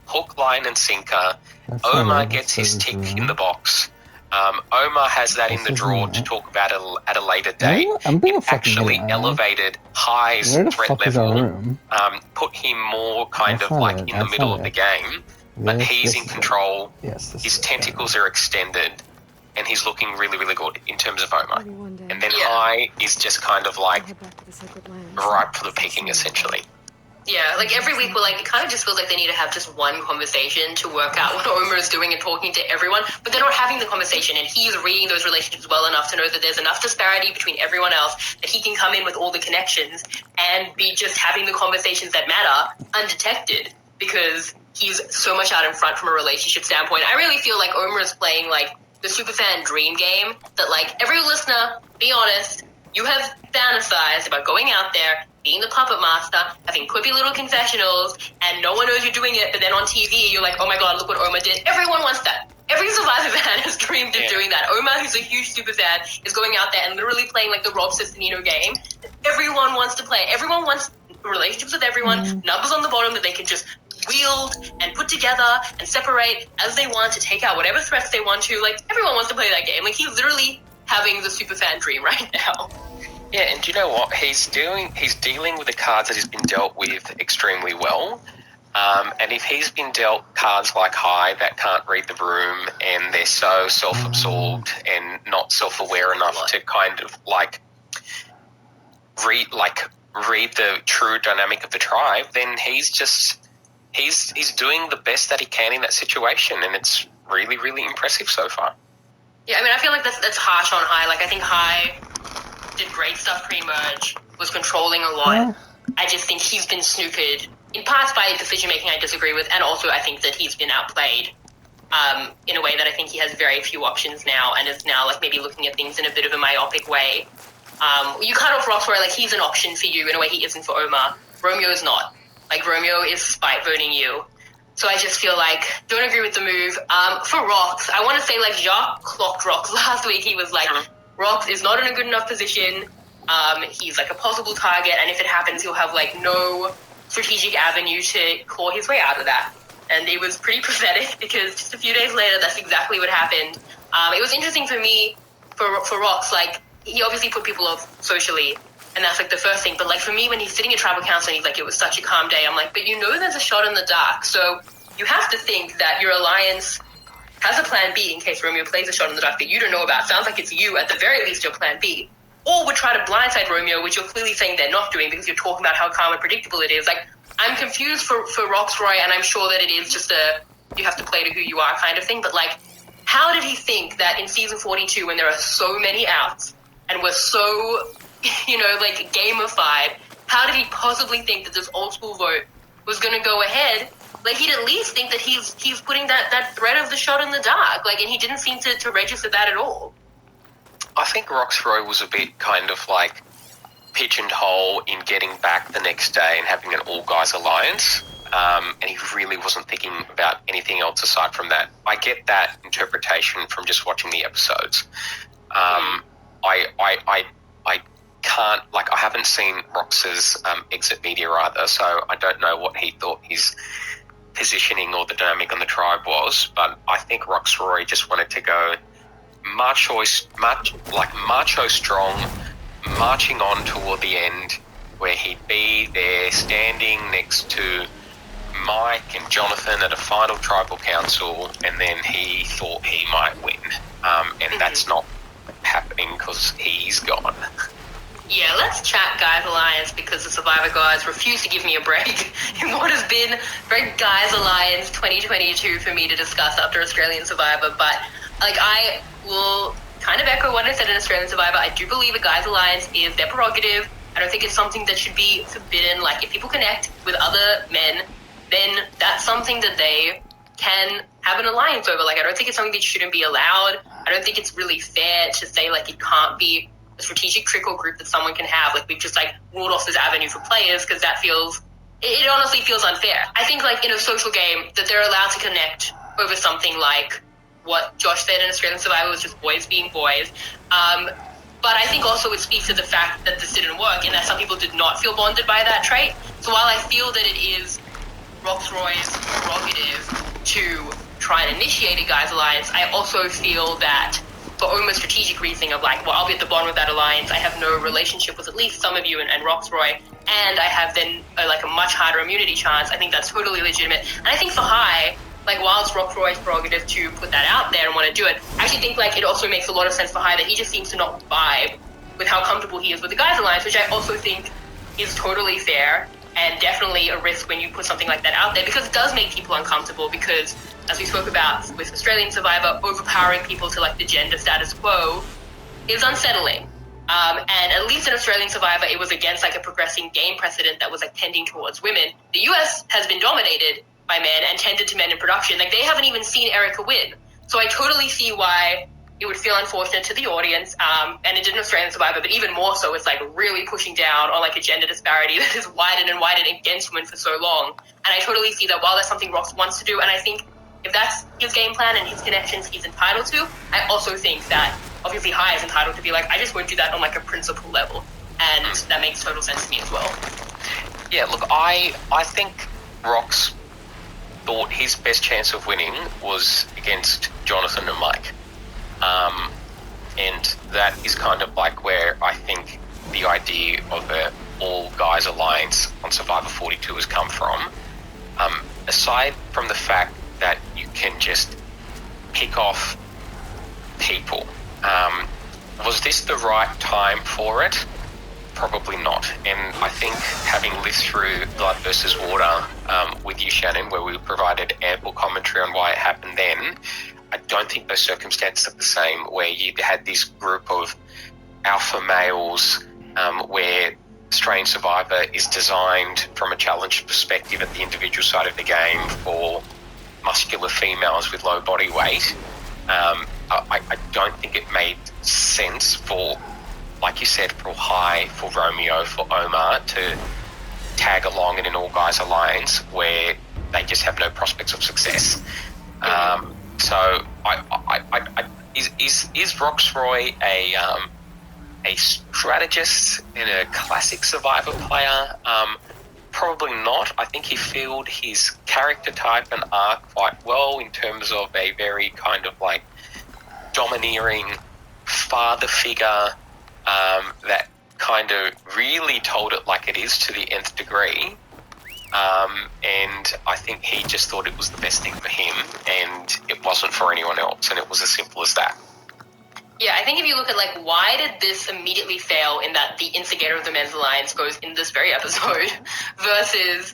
Hook, line, and sinker. Omar gets his tick in the box. Omar has that in the drawer to talk about at a later date. It actually elevated Hai's threat level, put him more kind of like in the middle of the game. But he's in control. His tentacles are extended, and he's looking really, really good in terms of Omar. And then Hai is just kind of like ripe for the picking, essentially. Yeah, like every week, it kind of just feels like they need to have just one conversation to work out what Omar is doing and talking to everyone, but they're not having the conversation, and he's reading those relationships well enough to know that there's enough disparity between everyone else that he can come in with all the connections and be just having the conversations that matter undetected, because he's so much out in front from a relationship standpoint. I really feel like Omar is playing like the superfan dream game that, like, every listener, be honest, you have fantasized about going out there, being the puppet master, having quippy little confessionals, and no one knows you're doing it, but then on TV, you're like, oh my god, look what Omar did. Everyone wants that. Every Survivor fan has dreamed of doing that. Omar, who's a huge super fan, is going out there and literally playing like the Rob Cesternino game. Everyone wants to play. Everyone wants relationships with everyone, numbers on the bottom that they can just wield and put together and separate as they want to take out whatever threats they want to. Like, everyone wants to play that game. Like, he's literally having the super fan dream right now. Yeah, and do you know what? He's dealing with the cards that he's been dealt with extremely well. And if he's been dealt cards like Hai that can't read the room and they're so self-absorbed and not self-aware enough to kind of like read the true dynamic of the tribe, then he's doing the best that he can in that situation, and it's really, really impressive so far. Yeah, I mean, I feel like that's harsh on Hai. Like, I think Hai did great stuff pre-merge, was controlling a lot. I just think he's been snookered, in parts by decision-making I disagree with, and also I think that he's been outplayed in a way that I think he has very few options now, and is now, like, maybe looking at things in a bit of a myopic way. You cut off Rox, where, like, he's an option for you in a way he isn't for Omar. Romeo is not. Like, Romeo is spite voting you. So I just feel like, don't agree with the move. For Rox, I want to say, like, Jacques clocked Rox last week. He was like, Rox is not in a good enough position. He's, like, a possible target, and if it happens, he'll have, like, no strategic avenue to claw his way out of that. And it was pretty pathetic, because just a few days later, that's exactly what happened. It was interesting for me, for Rox, like, he obviously put people off socially, And that's like the first thing. But like for me, when he's sitting at tribal council and he's like, it was such a calm day, I'm like, but you know there's a shot in the dark. So you have to think that your alliance has a plan B in case Romeo plays a shot in the dark that you don't know about. Sounds like it's you, at the very least, your plan B. Or would try to blindside Romeo, which you're clearly saying they're not doing because you're talking about how calm and predictable it is. Like, I'm confused for Roxroy, and I'm sure that it is just you have to play to who you are kind of thing. But like, how did he think that in season 42, when there are so many outs and we're so, like gamified, how did he possibly think that this old school vote was going to go ahead? Like, he'd at least think that he's putting that threat of the shot in the dark. Like, and he didn't seem to register that at all. I think Roxroy was a bit kind of like pigeonhole in getting back the next day and having an all-guys alliance. And he really wasn't thinking about anything else aside from that. I get that interpretation from just watching the episodes. I can't, like, I haven't seen Rox's exit media either, so I don't know what he thought his positioning or the dynamic on the tribe was, but I think Roxroy just wanted to go macho strong, marching on toward the end, where he'd be there standing next to Mike and Jonathan at a final tribal council, and then he thought he might win. And that's not happening because he's gone. Yeah, let's chat Guys Alliance, because the Survivor Gods refuse to give me a break in what has been very Guys Alliance 2022 for me to discuss after Australian Survivor. But like, I will kind of echo what I said in Australian Survivor. I do believe a Guys Alliance is their prerogative. I don't think it's something that should be forbidden. Like, if people connect with other men, then that's something that they can have an alliance over. Like, I don't think it's something that shouldn't be allowed. I don't think it's really fair to say, like, it can't be a strategic trickle group that someone can have. Like, we've just, like, ruled off this avenue for players, because that it honestly feels unfair. I think, like, in a social game, that they're allowed to connect over something like what Josh said in Australian Survivor was just boys being boys. But I think also it speaks to the fact that this didn't work, and that some people did not feel bonded by that trait. So while I feel that it is Roxroy's prerogative to try and initiate a Guys Alliance, I also feel that for almost strategic reasoning of like, well, I'll be at the bottom of that alliance, I have no relationship with at least some of you and Roxroy, and I have then a much harder immunity chance. I think that's totally legitimate. And I think for High, like, while it's Roxroy's prerogative to put that out there and want to do it, I actually think like it also makes a lot of sense for High that he just seems to not vibe with how comfortable he is with the Guys Alliance, which I also think is totally fair and definitely a risk when you put something like that out there, because it does make people uncomfortable, because as we spoke about with Australian Survivor, overpowering people to like the gender status quo is unsettling. And at least in Australian Survivor, it was against like a progressing game precedent that was like tending towards women. The US has been dominated by men and tended to men in production. Like, they haven't even seen Erica win. So I totally see why it would feel unfortunate to the audience, and it did in Australian Survivor, but even more so, it's like really pushing down on like a gender disparity that has widened and widened against women for so long. And I totally see that while that's something Rox wants to do, and I think if that's his game plan and his connections he's entitled to, I also think that obviously High is entitled to be like, I just won't do that on like a principle level. And that makes total sense to me as well. Yeah, look, I think Rox thought his best chance of winning was against Jonathan and Mike. And that is kind of like where I think the idea of an all-guys alliance on Survivor 42 has come from. Aside from the fact that you can just pick off people, was this the right time for it? Probably not. And I think having lived through Blood versus Water with you, Shannon, where we provided ample commentary on why it happened then, I don't think those circumstances are the same, where you had this group of alpha males where Australian Survivor is designed from a challenge perspective at the individual side of the game for muscular females with low body weight. I don't think it made sense for, like you said, for High, for Romeo, for Omar to tag along in an all-guys alliance where they just have no prospects of success. So, is Roxroy a strategist and a classic Survivor player? Probably not. I think he filled his character type and arc quite well in terms of a very kind of like domineering father figure that kind of really told it like it is to the nth degree. And I think he just thought it was the best thing for him, and it wasn't for anyone else, and it was as simple as that. Yeah, I think if you look at, like, why did this immediately fail in that the instigator of the Men's Alliance goes in this very episode versus,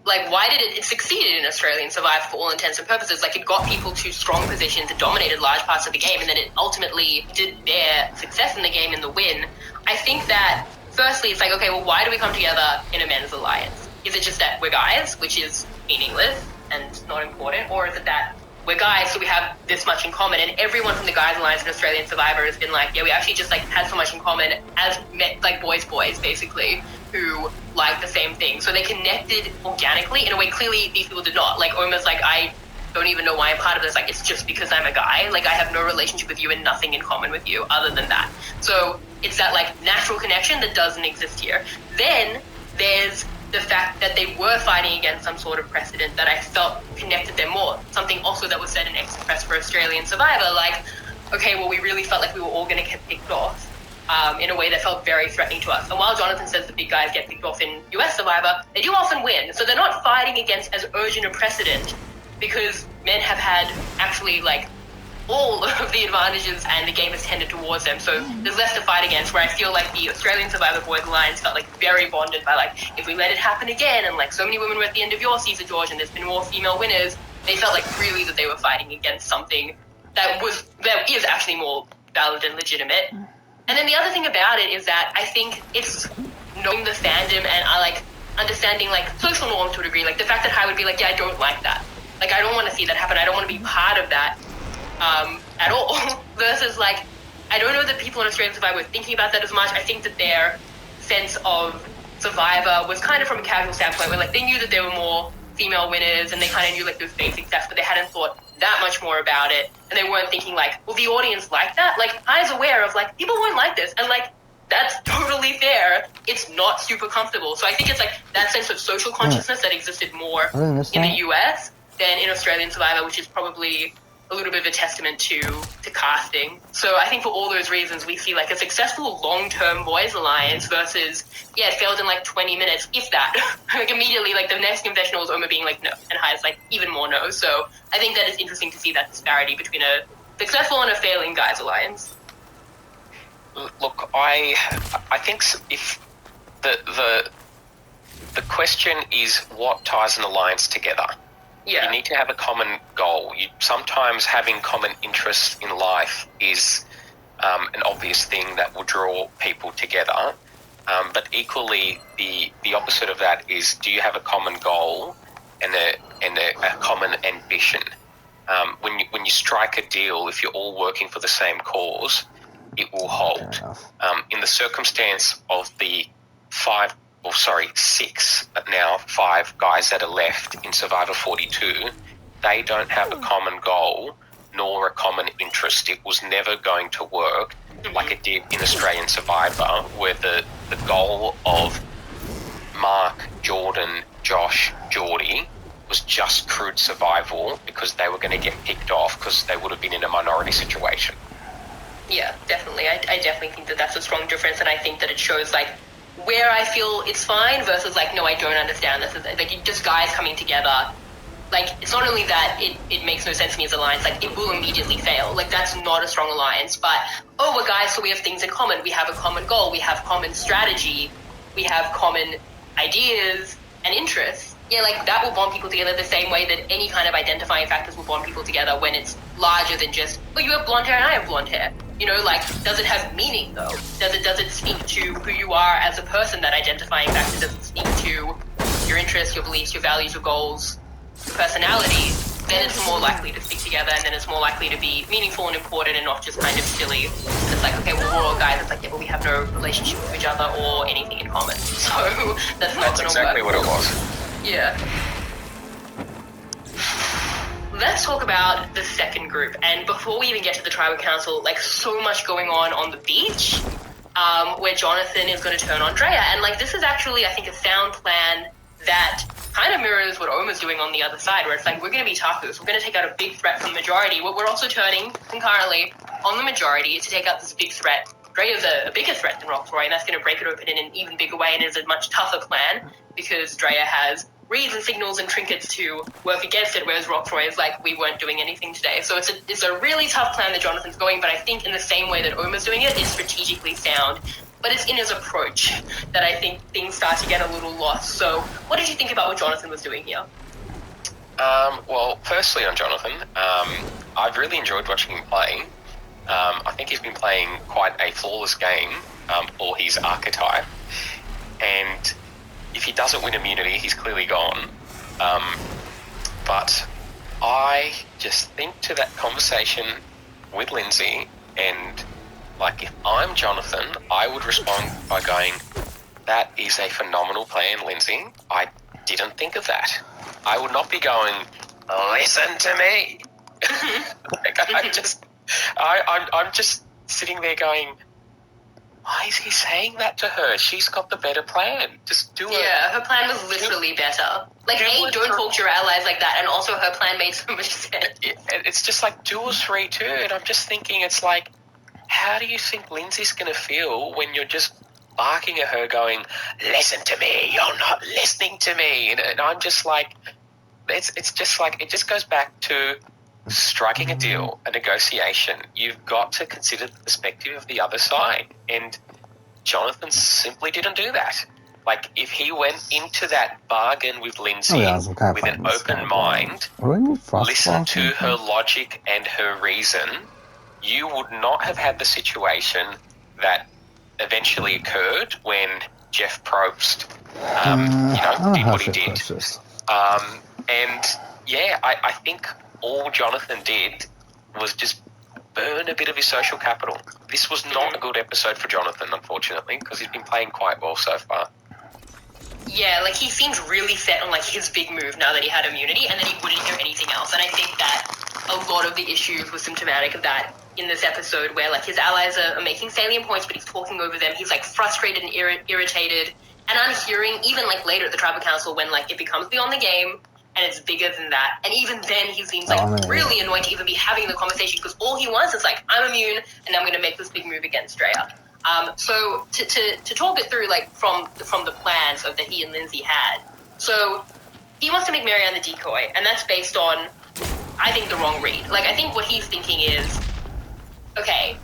like, why did it succeeded in Australian Survivor for all intents and purposes? Like, it got people to strong positions, it dominated large parts of the game, and then it ultimately did bear success in the game in the win. I think that, firstly, it's like, okay, well, why do we come together in a Men's Alliance? Is it just that we're guys, which is meaningless and not important, or is it that we're guys, so we have this much in common, and everyone from the Guys Alliance in Australian Survivor has been like, yeah, we actually just, like, had so much in common as, like, boys, basically, who like the same thing. So they connected organically in a way clearly these people did not. Like, Oma's like, I don't even know why I'm part of this. Like, it's just because I'm a guy. Like, I have no relationship with you and nothing in common with you other than that. So it's that, like, natural connection that doesn't exist here. Then there's the fact that they were fighting against some sort of precedent that I felt connected them more. Something also that was said in Extra Press for Australian Survivor, like, okay, well, we really felt like we were all going to get picked off in a way that felt very threatening to us. And while Jonathan says the big guys get picked off in US Survivor, they do often win. So they're not fighting against as urgent a precedent because men have had actually, like, all of the advantages and the game has tended towards them. So there's less to fight against, where I feel like the Australian Survivor Boys Alliance felt, like, very bonded by, like, if we let it happen again, and, like, so many women were at the end of your season, George, and there's been more female winners, they felt like really that they were fighting against something that is actually more valid and legitimate. And then the other thing about it is that I think it's knowing the fandom and like understanding, like, social norms to a degree. Like, the fact that Hai would be like, yeah, I don't like that. Like, I don't want to see that happen. I don't want to be part of that at all. Versus, like, I don't know that people in Australian Survivor were thinking about that as much. I think that their sense of Survivor was kind of from a casual standpoint where, like, they knew that there were more female winners and they kind of knew, like, those basic stuff, but they hadn't thought that much more about it, and they weren't thinking, like, well, the audience like that? Like, I was aware of, like, people won't like this, and, like, that's totally fair. It's not super comfortable. So I think it's, like, that sense of social consciousness that existed more in the US than in Australian Survivor, which is probably a little bit of a testament to casting. So I think for all those reasons, we see, like, a successful long-term boys alliance versus, yeah, it failed in, like, 20 minutes, if that. Like, immediately, like, the next confessional was Oma being like, no, and Hai's like, even more no. So I think that it's interesting to see that disparity between a successful and a failing guys alliance. Look, I think if the question is what ties an alliance together. Yeah. You need to have a common goal. Sometimes having common interests in life is an obvious thing that will draw people together. But equally, the opposite of that is, do you have a common goal and a common ambition? When you strike a deal, if you're all working for the same cause, it will hold. In the circumstance of the 5 guys that are left in Survivor 42, they don't have a common goal nor a common interest. It was never going to work like it did in Australian Survivor, where the goal of Mark, Jordan, Josh, Geordie was just crude survival because they were going to get picked off because they would have been in a minority situation. Yeah, definitely. I definitely think that that's a strong difference, and I think that it shows, like, where I feel it's fine versus, like, no, I don't understand this. Like, just guys coming together, like, it's not only that it makes no sense to me as an alliance, like, it will immediately fail. Like, that's not a strong alliance, but, oh, we're guys, so we have things in common. We have a common goal. We have common strategy. We have common ideas and interests. Yeah, like, that will bond people together the same way that any kind of identifying factors will bond people together when it's larger than just, oh, you have blonde hair and I have blonde hair. You know, like, does it have meaning, though? Does it speak to who you are as a person, that identifying factor? Does it speak to your interests, your beliefs, your values, your goals, your personality? Then it's more likely to stick together, and then it's more likely to be meaningful and important and not just kind of silly. It's like, okay, well, we're all guys. It's like, yeah, but we have no relationship with each other or anything in common. So that's not going to work. That's exactly what it was. Yeah. Let's talk about the second group. And before we even get to the tribal council, like, so much going on the beach, where Jonathan is going to turn on Drea. And, like, this is actually, I think, a sound plan that kind of mirrors what Oma's doing on the other side, where it's like, we're going to be Takus. We're going to take out a big threat from the majority. We're also turning concurrently on the majority to take out this big threat Drea's a bigger threat than Rockroy, and that's going to break it open in an even bigger way, and is a much tougher plan because Drea has reads and signals and trinkets to work against it, whereas Rockroy is like, we weren't doing anything today. So it's a really tough plan that Jonathan's going, but I think in the same way that Omer's doing it, it's strategically sound. But it's in his approach that I think things start to get a little lost. So what did you think about what Jonathan was doing here? Well, firstly on Jonathan, I've really enjoyed watching him play. I think he's been playing quite a flawless game for his archetype. And if he doesn't win immunity, he's clearly gone. But I just think to that conversation with Lindsay, and like if I'm Jonathan, I would respond by going, that is a phenomenal plan, Lindsay. I didn't think of that. I would not be going, listen to me. I'm just sitting there going, why is he saying that to her? She's got the better plan. Just do it. Yeah, her plan was literally better. Like, don't talk to your allies like that, and also her plan made so much sense. It's just like 2 or 3 too, and I'm just thinking, it's like, how do you think Lindsay's going to feel when you're just barking at her going, listen to me, you're not listening to me? And I'm just like, it's just like, it just goes back to striking a deal, a negotiation. You've got to consider the perspective of the other side, and Jonathan simply didn't do that. Like, if he went into that bargain with Lindsay with an open mind, listen to her logic and her reason, you would not have had the situation that eventually occurred when Jeff Probst, did what he did. And yeah, I think all Jonathan did was just burn a bit of his social capital. This was not a good episode for Jonathan, unfortunately, because he's been playing quite well so far. Yeah, like, he seems really set on, like, his big move now that he had immunity, and then he wouldn't hear anything else. And I think that a lot of the issues were symptomatic of that in this episode, where, like, his allies are making salient points, but he's talking over them. He's, like, frustrated and irritated. And I'm hearing, even, like, later at the Tribal Council, when, like, it becomes beyond the game, and it's bigger than that. And even then, he seems, like, really annoyed to even be having the conversation, because all he wants is, like, I'm immune, and I'm going to make this big move against Drea. So to talk it through, like, from the plans that he and Lindsay had. So he wants to make Marianne the decoy, and that's based on, I think, the wrong read. Like, I think what he's thinking is, okay,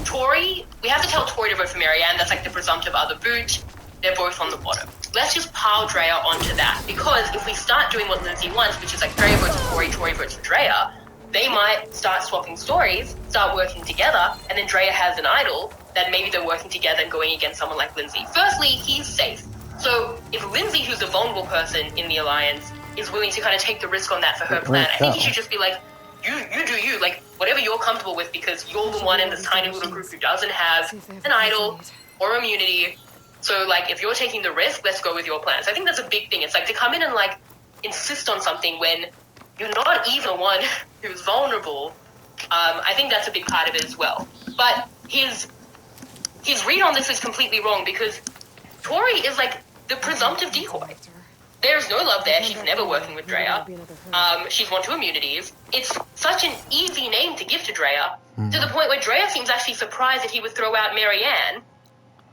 Tori, we have to tell Tori to vote for Marianne. That's, like, the presumptive other boot. They're both on the bottom. Let's just pile Drea onto that, because if we start doing what Lindsay wants, which is, like, Drea votes for Tori, Tori votes for Drea, they might start swapping stories, start working together, and then Drea has an idol that maybe they're working together and going against someone like Lindsay. Firstly, he's safe. So if Lindsay, who's a vulnerable person in the Alliance, is willing to kind of take the risk on that for her plan, I think he should just be like, you do you, like, whatever you're comfortable with, because you're the one in this tiny little group who doesn't have an idol or immunity. So, like, if you're taking the risk, let's go with your plans. I think that's a big thing. It's like to come in and, like, insist on something when you're not even the one who's vulnerable. I think that's a big part of it as well. But his read on this is completely wrong, because Tori is, like, the presumptive decoy. There's no love there. She's never working with Drea. She's won 2 immunities. It's such an easy name to give to Drea, to the point where Drea seems actually surprised that he would throw out Marianne.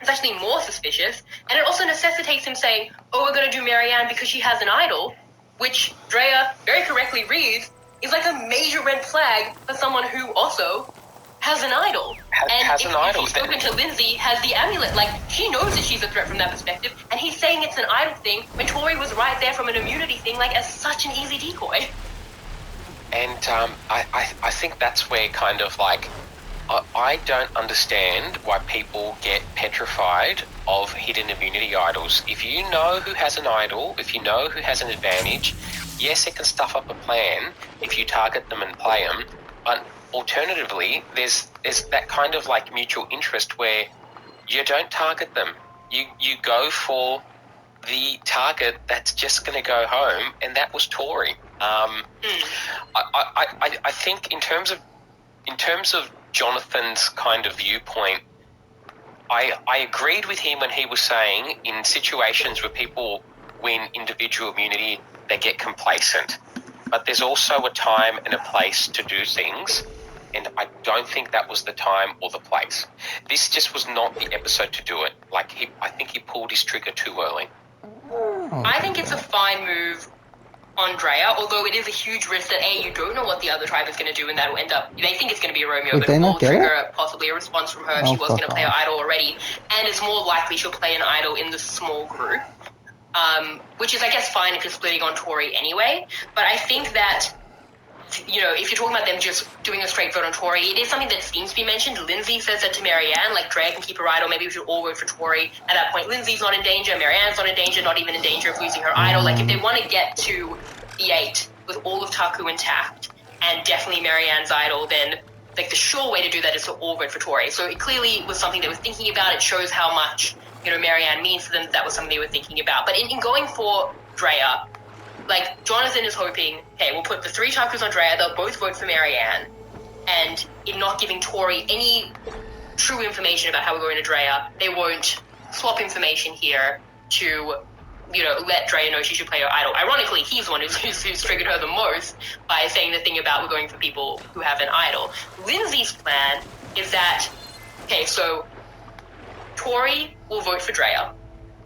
It's actually more suspicious, and it also necessitates him saying, oh, we're going to do Marianne because she has an idol, which Drea very correctly reads is like a major red flag for someone who also has an idol. Has an idol. She's spoken to Lindsay, has the amulet, like, she knows that she's a threat from that perspective, and he's saying it's an idol thing when Tori was right there from an immunity thing, like, as such an easy decoy. And I think that's where kind of, like, I don't understand why people get petrified of hidden immunity idols. If you know who has an idol, if you know who has an advantage, yes, it can stuff up a plan if you target them and play them, but alternatively, there's that kind of, like, mutual interest where you don't target them. You go for the target that's just going to go home, and that was Tori. I think in terms of Jonathan's kind of viewpoint, I agreed with him when he was saying in situations where people win individual immunity, they get complacent. But there's also a time and a place to do things. and I don't think that was the time or the place. This just was not the episode to do it. Like, I think he pulled his trigger too early. I think it's a fine move on Drea, although it is a huge risk that A, you don't know what the other tribe is going to do, and that'll end up, they think it's going to be a Romeo, Wait, but they it not will get trigger it? possibly a response from her if Oh, she was fuck going to play her off. idol already, and it's more likely she'll play an idol in the small group, which is, I guess, fine if you're splitting on Tori anyway, but I think that, you know, if you're talking about them just doing a straight vote on Tori, it is something that seems to be mentioned. Lindsay says that to Marianne, like, Drea can keep her idol, maybe we should all vote for Tori. At that point, Lindsay's not in danger, Marianne's not in danger, not even in danger of losing her idol. Like, if they want to get to the 8 with all of Taku intact, and definitely Marianne's idol, then, like, the sure way to do that is to all vote for Tori. So it clearly was something they were thinking about. It shows how much, you know, Marianne means to them. That was something they were thinking about. But in going for Drea, like, Jonathan is hoping, hey, we'll put the 3 Takus on Drea, they'll both vote for Marianne, and in not giving Tori any true information about how we're going to Drea, they won't swap information here to, you know, let Drea know she should play her idol. Ironically, he's the one who's triggered her the most by saying the thing about we're going for people who have an idol. Lindsay's plan is that, okay, so Tori will vote for Drea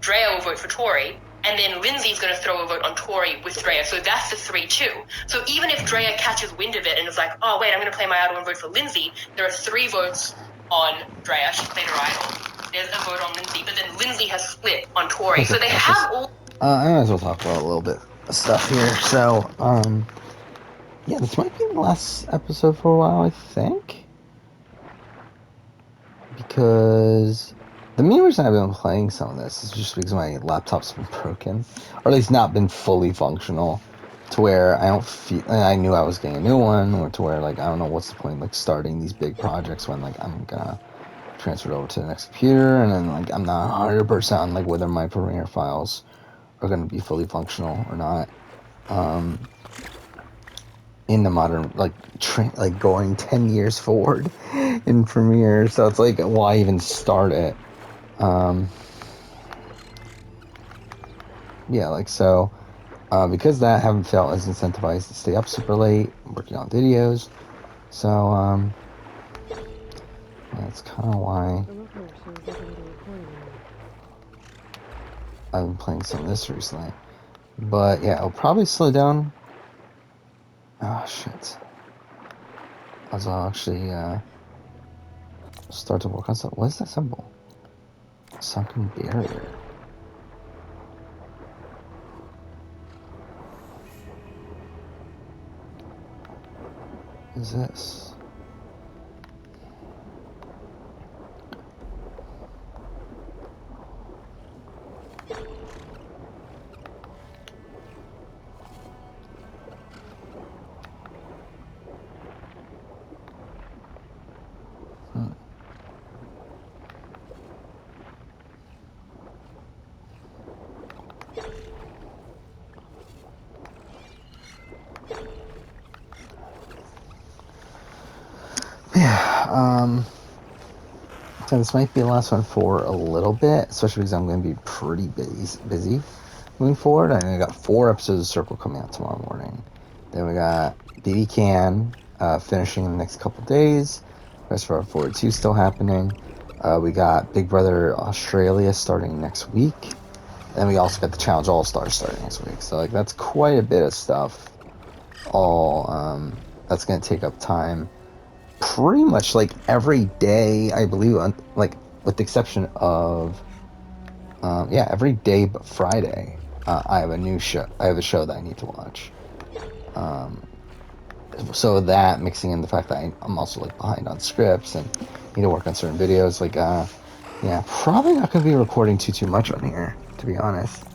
will vote for Tori, and then Lindsay's going to throw a vote on Tori with Drea, so that's the 3-2. So even if Drea catches wind of it and is like, oh, wait, I'm going to play my idol and vote for Lindsay, there are 3 votes on Drea, she played her idol. There's a vote on Lindsay, but then Lindsay has split on Tori. So they have all... I might as well talk about a little bit of stuff here. So, yeah, this might be the last episode for a while, I think. Because the main reason I've been playing some of this is just because my laptop's been broken, or at least not been fully functional, to where I don't feel. I knew I was getting a new one, or to where, like, I don't know what's the point, like, starting these big projects when, like, I'm gonna transfer it over to the next computer, and then, like, I'm not 100% on, like, whether my Premiere files are gonna be fully functional or not. In the modern, like, like going 10 years forward in Premiere, so it's like, why even start it? Yeah, like, so, because that, I haven't felt as incentivized to stay up super late, working on videos, so, that's kind of why I've been playing some of this recently. But, yeah, I'll probably slow down. Oh, shit. As I'll actually, start to work on something. What is that symbol? Sunken barrier. What is this? So this might be the last one for a little bit, especially because I'm going to be pretty busy moving forward. I got 4 episodes of Circle coming out tomorrow morning. Then we got BB Can finishing in the next couple days. Fast Forward 2 still happening. We got Big Brother Australia starting next week. Then we also got the Challenge All-Stars starting next week. So, like, that's quite a bit of stuff. All that's going to take up time. Pretty much, like, every day, I believe, like, with the exception of, yeah, every day but Friday, I have a new show. I have a show that I need to watch. So that, mixing in the fact that I'm also, like, behind on scripts and need to work on certain videos, like, yeah, probably not going to be recording too much on here, to be honest.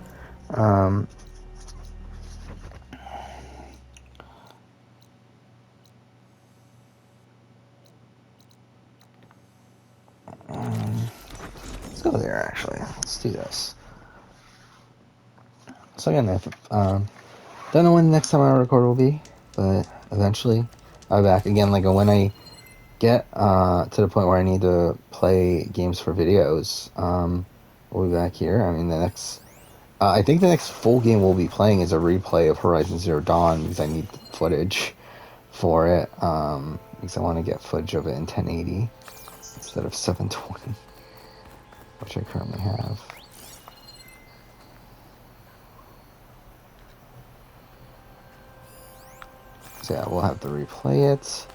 Let's go there, actually. Let's do this. So again, don't know when the next time I record will be, but eventually I'll be back again. Like, when I get to the point where I need to play games for videos, we'll be back here. I mean, the next, I think the next full game we'll be playing is a replay of Horizon Zero Dawn, because I need footage for it. because I want to get footage of it in 1080 instead of 720, which I currently have. So yeah, we'll have to replay it.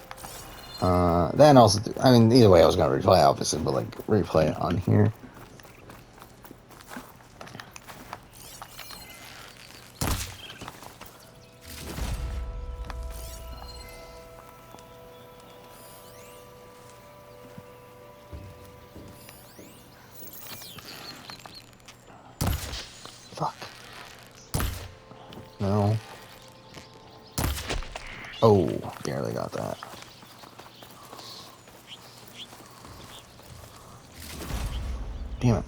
Then also, I mean, either way I was going to replay, obviously, but like, replay it on here. Fuck. No. Oh, barely got that. Damn it.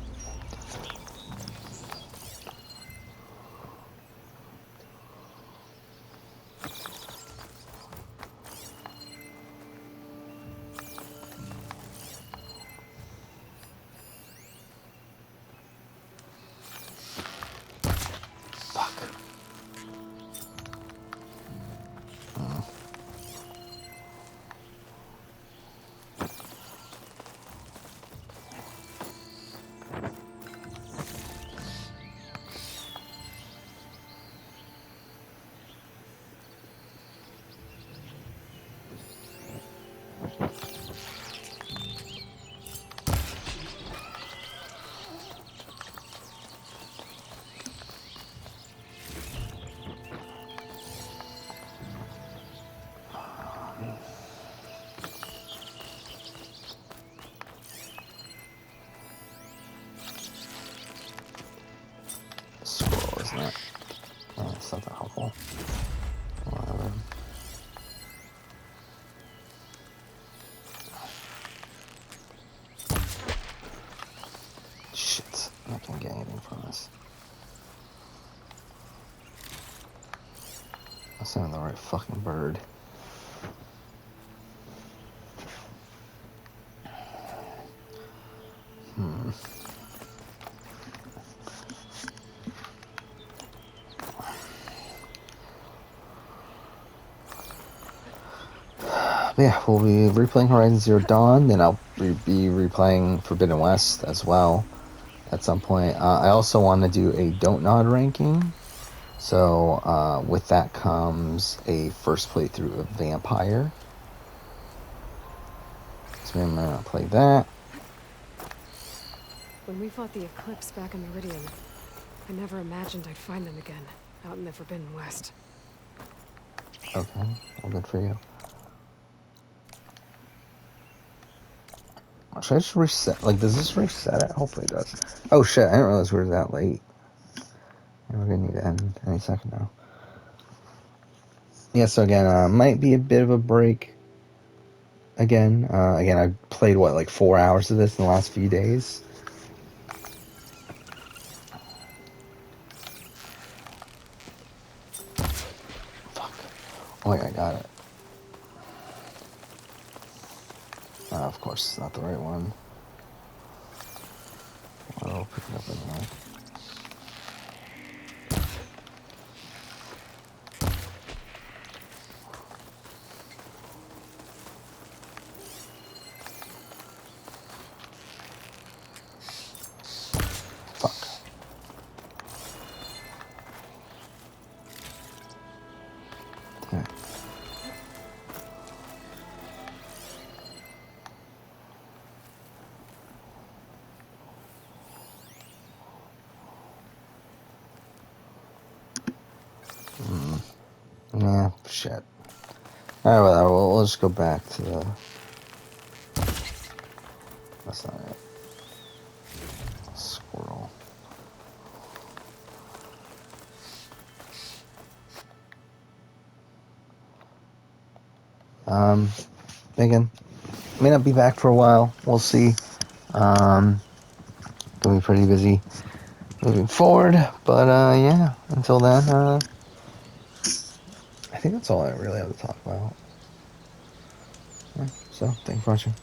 Fuck. Scroll, isn't it? Oh, it's not that helpful. Whatever. Shit, I can't get anything from this. That's not the right fucking bird. Yeah, we'll be replaying Horizon Zero Dawn, then I'll be replaying Forbidden West as well at some point. I also want to do a Don't Nod ranking, so with that comes a first playthrough of Vampire. So I'm going to play that. When we fought the Eclipse back in Meridian, I never imagined I'd find them again, out in the Forbidden West. Okay, well, good for you. Should I just reset? Like, does this reset it? Hopefully it does. Oh shit, I didn't realize we were that late. And we're gonna need to end any second now. Yeah, so again, might be a bit of a break. Again, I played, what, like 4 hours of this in the last few days? Fuck. Oh, yeah, I got it. Of course, it's not the right one. Well, I'll pick it up anyway. Fuck. Damn it. Yeah, shit. Alright, whatever. We'll just go back to the... That's not it. Squirrel. Again, may not be back for a while. We'll see. Gonna be pretty busy moving forward, but yeah, until then, I think that's all I really have to talk about. Yeah, so, thanks for watching.